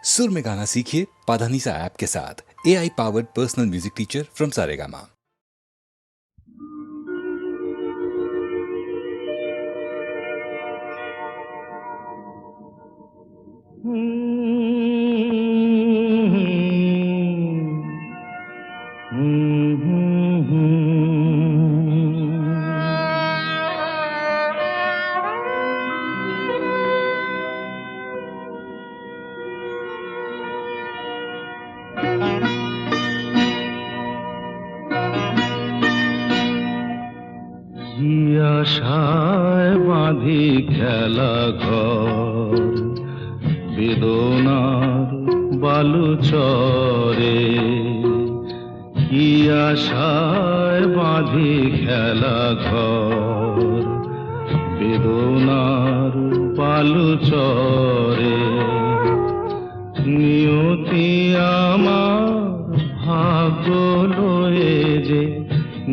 सुर में गाना सीखिए पाधानीसा ऐप के साथ। AI powered personal music teacher from Saregama. আশায় বাঁধি খেলা ঘর বেদনার বালুচরে, কি আশায় বাঁধি খেলা ঘর বেদনার বালুচরে। নিয়তি আমার ভাগ্য লয়ে যে,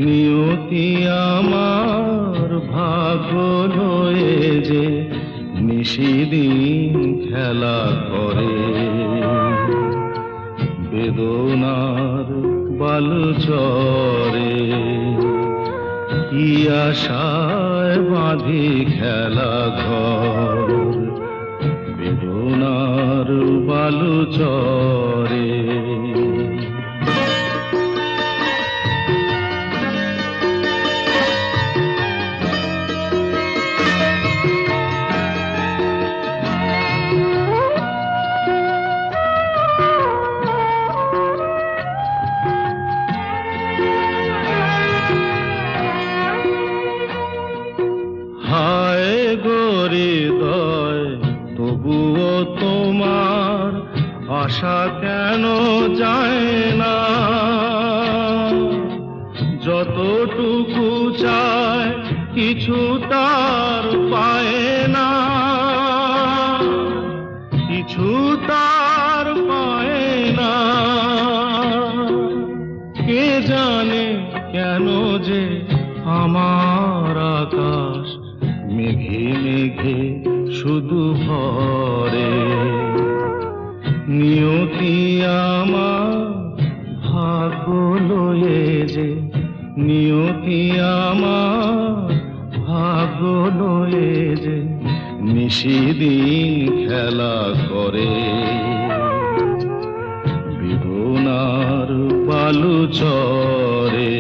নিয়তি আমার ভাগ্য লয়ে যে নিশিদিন খেলা করে বেদনার বালুচরে। কি আশায় বাঁধি খেলা ঘর বেদনার বালুচরে। তবুও তোমার আশা কেন যায় না? যতটুকু চায় কিছু তার পায় না, কিছু তার পায় না। কে জানে কেন যে আমার আকাশ মেঘে মেঘে শুধু ভরে। নিয়তি আমার ভাগ্য লয়ে যে, নিয়তি আমার ভাগ্য লয়ে যে নিশিদিন খেলা করে বেদনার বালুচরে।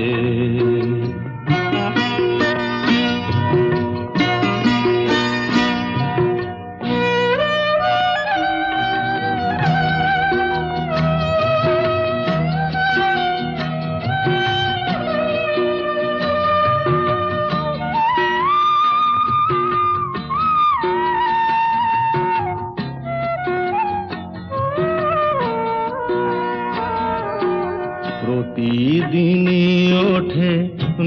প্রতিদিনই ওঠে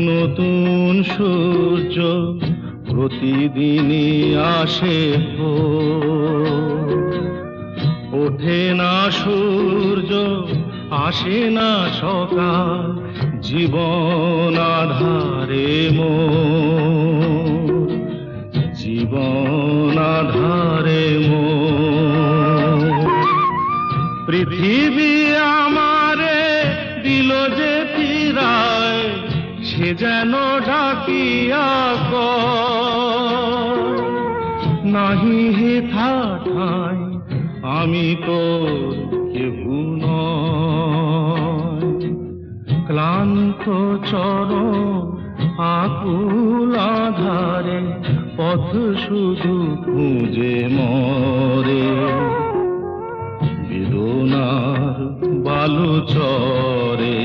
নতুন সূর্য, প্রতিদিনই আসে ভোর। ওঠে না সূর্য আসে না সকাল, জীবন আধারে মোর, জীবন আধারে মোর। পৃথিবী আমারে দিল যে ফিরায়, সে যেন ডাকিয়া কয়, নাহি হেথা ঠাই আমি তোর কেহু নয়। ক্লান্ত চরণ আকুল আধারে পথ শুধু খুঁজে মরে বেদনার বালুচরে।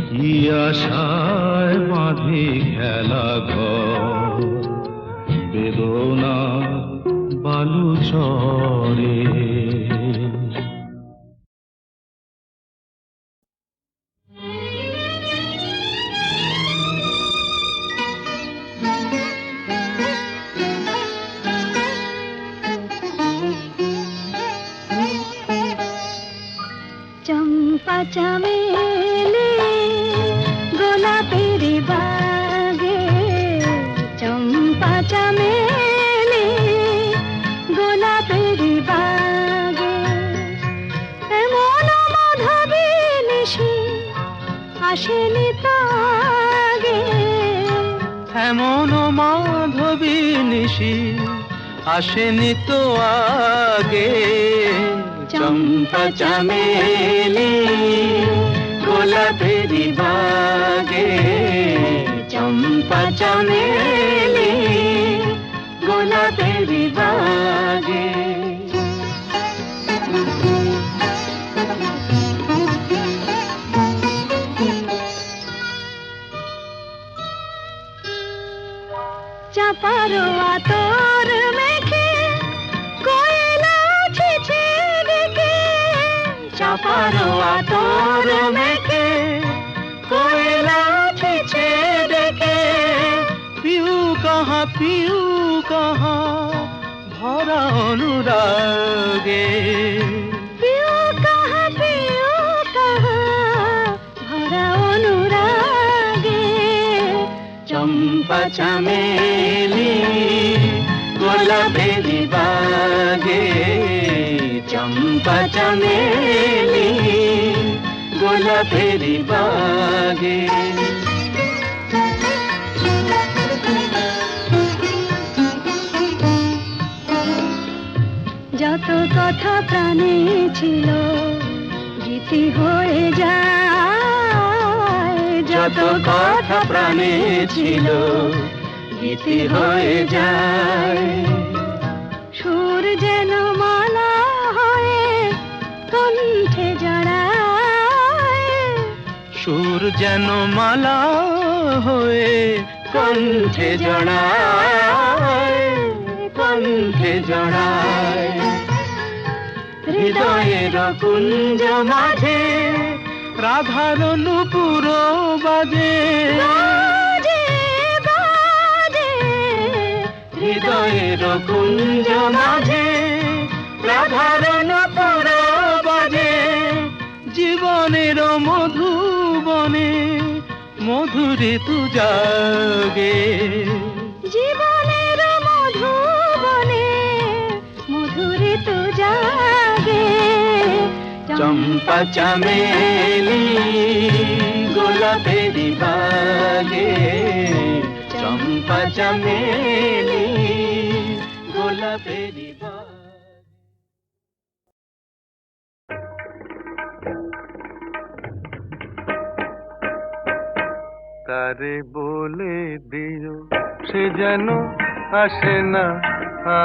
কি আশায় বাঁধি খেলা ঘর বেদনার বালুচরে। চম্পা চামেলি গোলাপের বাগে, চম্পা চামেলি গোলাপের বাগে আসেনি তো আগে এমন মাধবী নিশি আসেনি তো আগে চম্পা চামেলি গোলাপেরি বাগে চম্পা চামেলি গোলাপেরি বাগে চাপারো আতর মেখে কোয়েলা ছেছে ডেকে চাপারো আতর মেখে কোয়েলা ছেছে ডেকে পিউ কাহা ভরা অনুরাগে পিউ কাহা ভরা অনুরাগে চম্পা চামেলি গোলাপেরি বাগে চম্পা চামেলি গোলাপেরি বাগে যত কথা প্রাণে ছিল গীতি হয়ে যায় যত কথা প্রাণে ছিল গীতি হয়ে যায় সুর যেন মালা হয়ে কণ্ঠে জড়ায় সুর যেন মালা হয়ে কণ্ঠে জড়ায় কণ্ঠে জড়ায় হৃদয়ের কুঞ্জ মাঝে রাধার নূপুর বাজে বাজে বাজে হৃদয়ের কুঞ্জ মাঝে রাধার নূপুর বাজে জীবনের মধুবনে মধুরে তু জাগে জীবনের মধুবনে মধুরে তো জাগে চম্পা চামেলি গোলাপেরি বাগে চম্পা চামেলি গোলাপেরি বাগে তারে বলে দিও সে যেন আসে না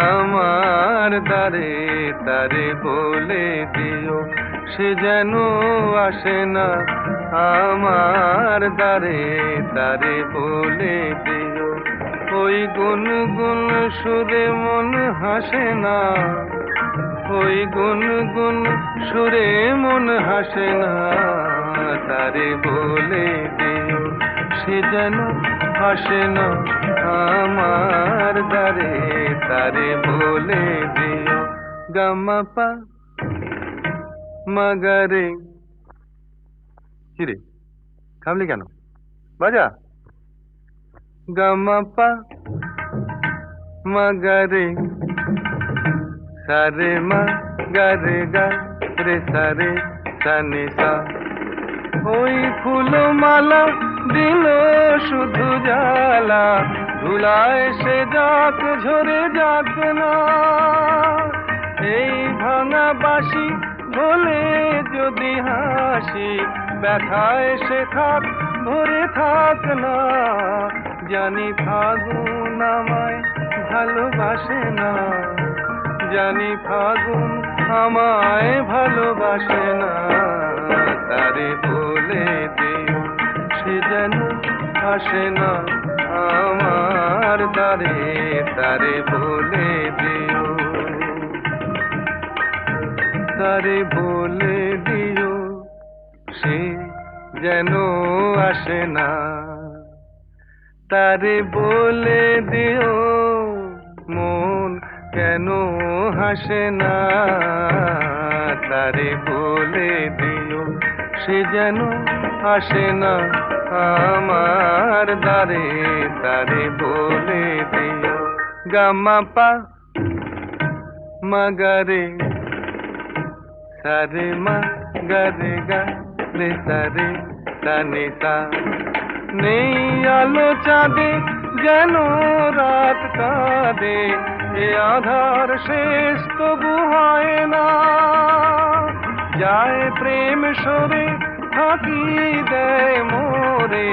আমার দ্বারে তারে বলে দিও সে যেন আসে না আমার দ্বারে তারে বলে দিও ওই গুনগুন সুরে মন হাসে না ওই গুনগুন সুরে মন হাসে না তারে বলে দিও সে যেন আসে না আমার দ্বারে তারে বলে দিও গামাপা মাগারে কিরে থামলি কেন বাজা গামাপা মাগারে সারে মা গারে গা রে সারে সানে সা ওই ফুলমালা দিল শুধু জ্বালা ধুলায় সে যাক ঝরে যাক না এই ভাঙা বাঁশি ভোলে যদি হাসি ব্যথায় সে থাক ভরে থাক না জানি ফাগুন আমায় ভালোবাসে না জানি ফাগুন আমায় ভালোবাসে না তারে বলে দিও সে যেন আসে না আমার দ্বারে তারে বলে দিও তারে বলে দিও সে যেন আসে না তারে বলে দিও মন কেন হাসে না তারে বলে দিও সে যেন আসে না আমার দ্বারে তারে বলে দিও গামাপা মাগারে সারে মা গারে গা রে সারে নিতা নেই আলো চাঁদে যেন রাত কাঁদে এ আধার শেষ তবু হয় না যায় প্রেম সরে ফাঁকি দেয় মোরে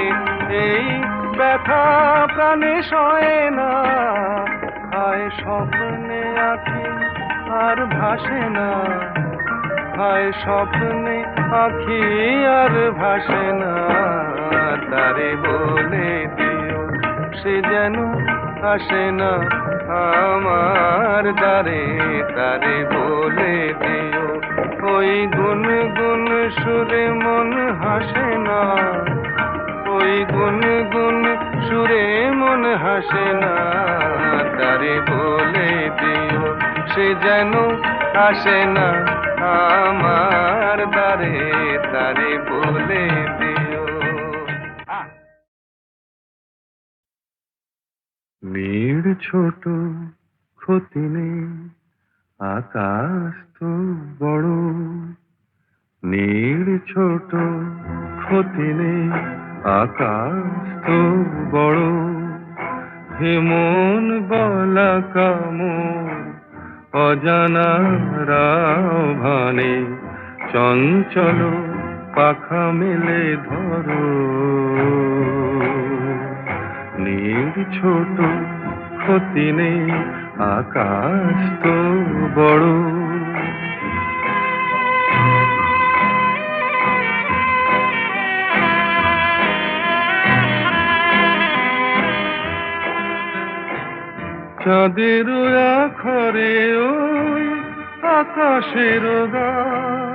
এই ব্যথা প্রাণে সয় না হায় স্বপ্নে আঁখি আর ভাসে না হায় স্বপ্নে আঁখি আর ভাসে না তারে বলে দিও সে যেন আসে না আমার দ্বারে তারে বলে দিও ওই গুনগুন সুরে মন হাসে না ওই গুনগুন সুরে মন হাসে না তারে বলে দিও সে যেন আসে না আমার দ্বারে তারে বলে দিও নীড় ছোট ক্ষতি নেই আকাশ তো বড় নীড় ছোট ক্ষতি নেই আকাশ তো বড় হে মন বলা কামন অজানা রাভানে চঞ্চল পাখা মেলে ধরো নীড় ছোট ক্ষতি নেই আকাশ তো বড় চাঁদের আখরে ওই আকাশের গায়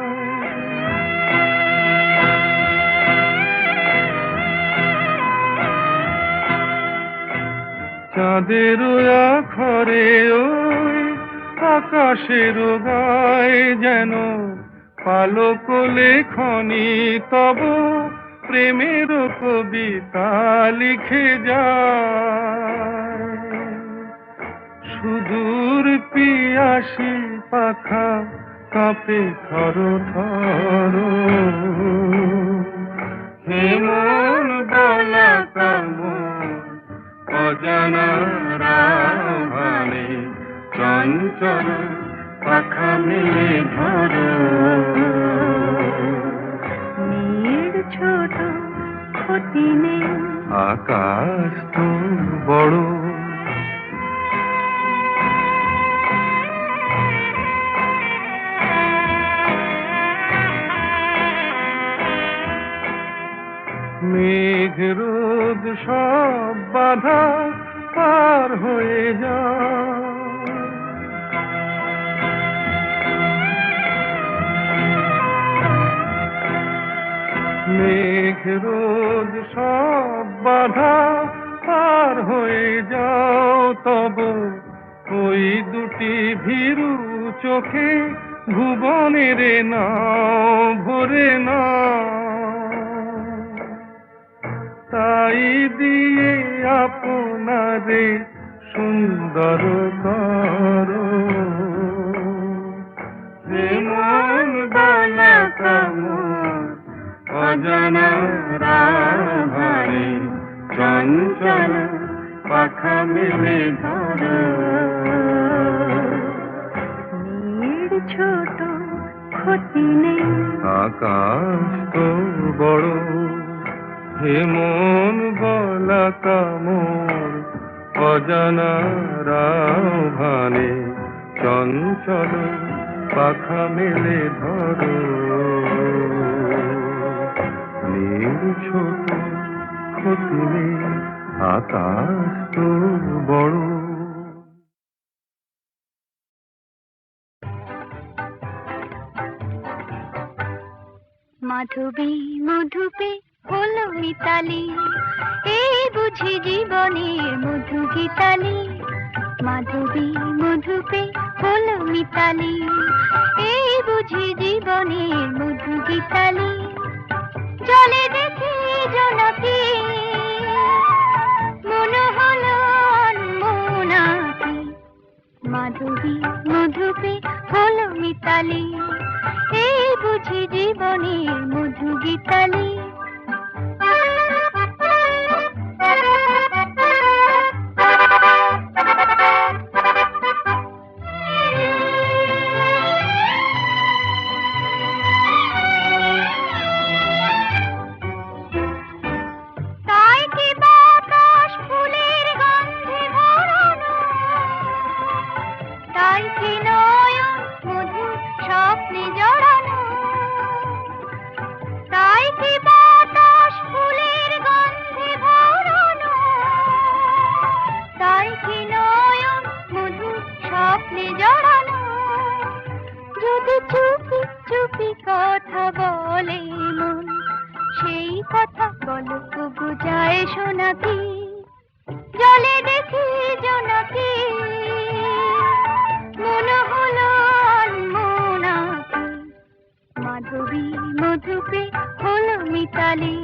চাঁদের আখরে ওই আকাশের গায় যেন পালক লেখনি তব প্রেমের কবিতা লিখে যায় সুদূর পিয়াসী পাখা কাঁপে থর থর হে মন বলা কামন অজানা রাভানে চঞ্চল পাখা মেলে ধরো নীড় ছোট ক্ষতি নেই আকাশ তো বড় মেঘ রোদ সব বাধা পার হয়ে যায় মেঘ রোদ সব বাধা পার হয়ে যাও তব ওই দুটি ভীরু চোখে ভুবনের নাও ভরে না তাই দিয়ে আপনারে সুন্দর করো হে মন বলা কামন অজানা রাভানে চঞ্চল পাখা মেলে ধরো নীড় ছোট ক্ষতি নেই আকাশ তো বড় হে মন বলা কামন অজানা রাভানে চঞ্চল পাখা মেলে ধরো নীড় ছোট ক্ষতি নেই আকাশ তো বড় মাধবী মধুপে হলো মিতালি এই বুঝি জীবনের মধু গীতালি মাধবী মধুপে হলো মিতালি এই বুঝি জীবনের মধু গীতালি জলে দেখি জোনাকি মনে হলো অনমনাকি মাধবী মধুপে হলো মিতালি এই বুঝি জীবনের মধু গীতালি স্বপ্নে জড়ানো, তাই কি বাতাস ফুলের গন্ধে ভরানো, তাই কি নয়ন মধুর স্বপ্নে জড়ানো। যদি চুপি চুপি কথা বলে মন, সেই কথা গল্প বুঝায় শোনাকি, জলে দেখি জোনাকি, মনে হলো আনমোনাকি। মাধবী মধুপে হলো মিতালি,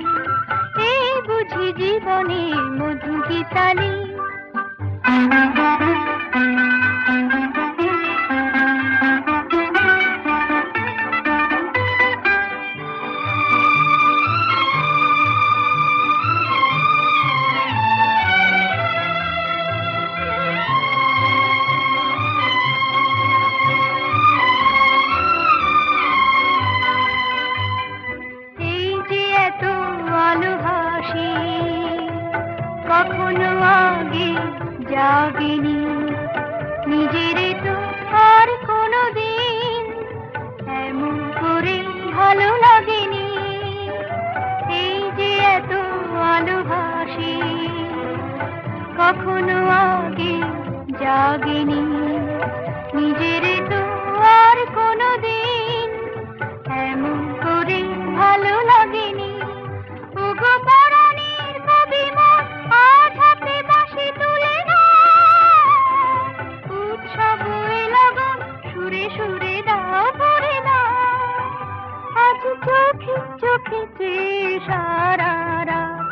এই বুঝি জীবনে মধু গীতালি। কখনো আগে জাগেনি, নিজের তো আর কোনো দিন এমন করে ভালো লাগেনি। এই যে এত ভালোবাসি, কখনো আগে জাগেনি, নিজের তো আর কোনো দিন এমন করে ভালো লাগেনি। ওগো পরাণের কবি মন, আজ হাতে বাঁশি তুলে না, উৎসব লগন সুরে সুরে দাও ভরে না। আজ চোখে চোখে চেয়ে সারা রাত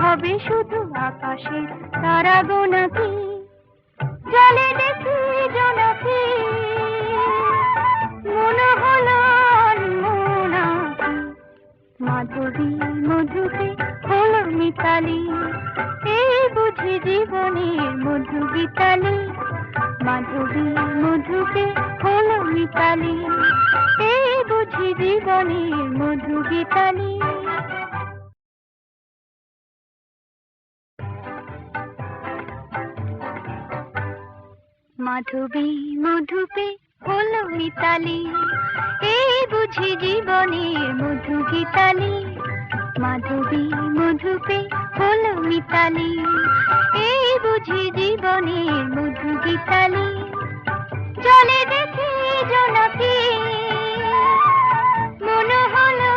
হবে শুধু আকাশের তারা গোনাকি, জলে দেখি জোনাকি, মনে হলো আনমোনাকি। মাধবী মধুপে হলো মিতালি, এই বুঝি জীবনের মধু গীতালি। মাধবী মধুপে হলো মিতালি, এই বুঝি জীবনের মধু গীতালি। মাধবী মধুপে হলো মিতালি, এই বুঝি জীবনের মধু গীতালি। মাধবী মধুপে হলো মিতালি, এই বুঝি জীবনের মধু গীতালি। জলে দেখি জোনাকি, মনে হলো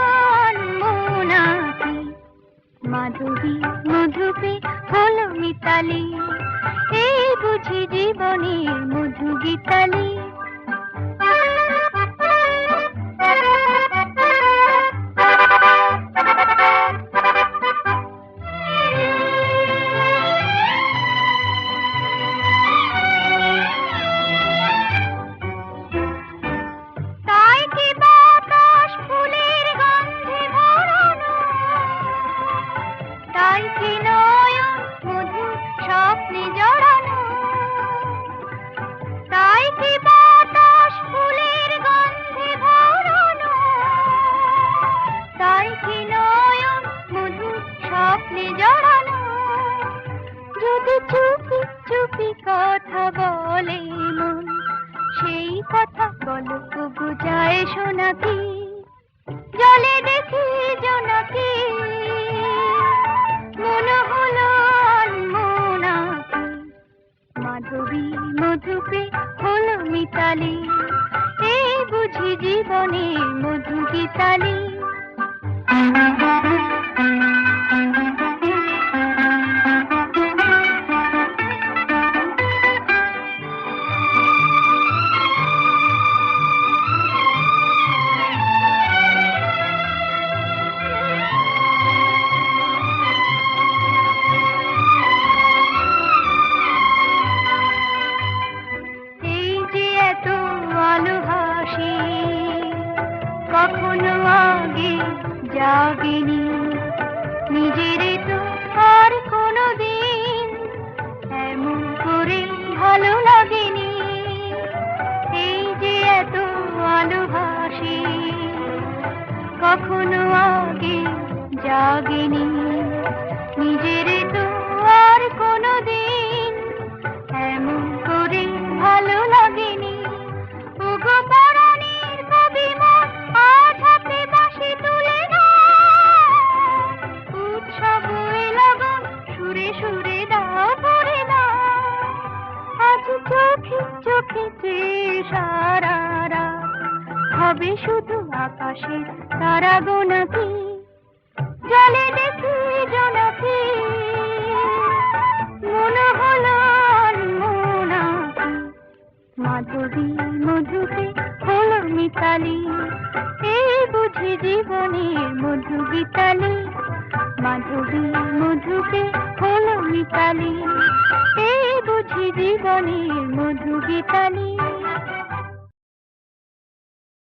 আনমোনাকি। মাধবী মধুপে হলো মিতালি, এই বুঝি জীবনের মধু গীতালি। তাই কি বাতাস ফুলের গন্ধে ভরানো, তাই কি নয়ন মধুর স্বপ্নে জড়ানো, তাই কি বাতাস ফুলের গন্ধে ভরানো, তাই কি নয়ন মধুর স্বপ্নে জড়ানো। যদি চুপি চুপি কথা বলে মন, সেই কথা গল্প বুঝায় শোনাকি, জলে দেখি জোনাকি, মনে হলো আনমোনাকি। মাধবী মধুপে হলো মিতালি, এই বুঝি জীবনের মধু গীতালি। কখনো আগে জাগেনি, নিজের তো আর কোনো দিন এমন করে ভালো লাগেনি। এই যে এত ভালোবাসি, কখনো আগে জাগেনি, নিজের তো আর কোনো দিন এমন করে ভালো লাগেনি। ওগো পরাণের কবি হবে শুধু আকাশে তারা গোনাকি জলে দেখি জোনাকি মনে হলো মোনাকি মাধবী মধুকে হলো মিতালি এই বুঝি জীবনের মধু গীতালি মাধবী মধুকে হলো মিতালি এই বুঝি জীবনের মধু গীতালি